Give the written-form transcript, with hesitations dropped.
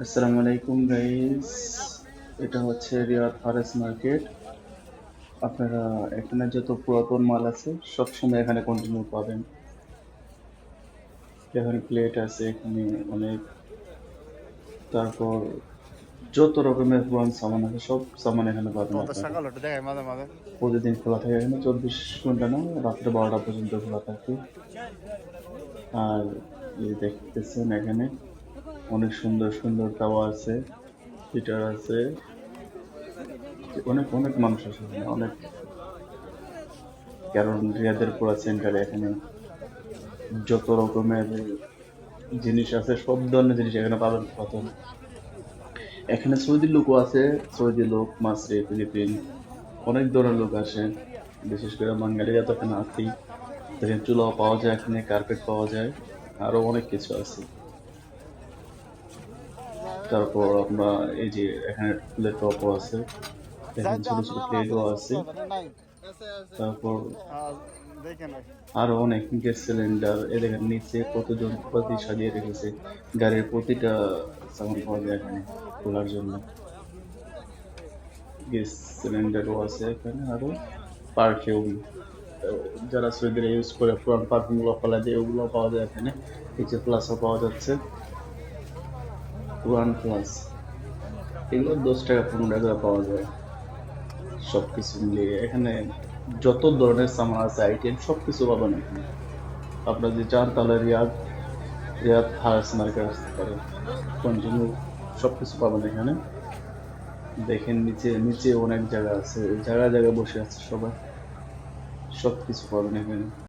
আসসালামু আলাইকুম গাইস, এটা হচ্ছে রিয়াদ ফারেস মার্কেট। আপনারা এখানে যত পুরাতন মাল আছে সব সময় এখানে কন্টিনিউ পাবেন। এখানে প্লেট আছে, এখানে অনেক, তারপর যত রকমের পুরান সামান আছে সব সামান এখানে পাবেন কত আপনারা। সকাল উঠে দেখায় মাঝে মাঝে। প্রতিদিন খোলা থাকে, এখানে 24 ঘন্টা না, রাত্রে 12টা পর্যন্ত খোলা থাকে। আর এই যে দেখতেছেন এখানে অনেক সুন্দর সুন্দর তাওয়া আছে, হিটার আছে, অনেক অনেক মানুষ আছে এখানে, অনেক। কারণ রিয়াদের পুরো সেন্টারে এখানে যত রকমের জিনিস আছে সব ধরনের জিনিস এখানে পাবেন পাবেন। এখানে সৌদি লোকও আছে, সৌদি লোক, মাসরি, ফিলিপিন, অনেক ধরনের লোক আসে। বিশেষ করে বাঙালিরা তো এখানে আছেই। এখানে চুলাও পাওয়া যায়, এখানে কার্পেট পাওয়া যায়, আরো অনেক কিছু আছে। তারপর আমরা এই যে এখানে ফুলের টপও আছে, এখানে ছোট ছোট প্লেটও আছে। তারপর দেখে নাই। আরো অনেক গ্যাস সিলিন্ডার, এ দেখেন নিচে কতজন প্রতি সাজিয়ে রেখেছে। গাড়ির প্রতিটা সামান পাওয়া যায় এখানে খোলার জন্য। গ্যাস সিলিন্ডারও আছে এখানে, আরো পারফিউম, যারা সুইডেনে ইউজ করে পুরান পারফিউম গুলো ফেলা যায় ওগুলো পাওয়া যায় এখানে। নিচে প্লাসও পাওয়া যাচ্ছে, পুরান প্লাস, এগুলো 10 টাকা 15 টাকা করে পাওয়া যায়। সবকিছু মিলিয়ে এখানে যত ধরনের সামান আছে, আইটেম সবকিছু পাবেন এখানে। আপনারা যদি চান তাহলে রিয়াদ রিয়াদ হার্স মার্কেট আসতে পারেন, কন্টিনিউ সবকিছু পাবেন এখানে। দেখেন নিচে নিচে অনেক জায়গা আছে, জায়গায় জায়গায় বসে আছে সবাই, সবকিছু পাবেন এখানে।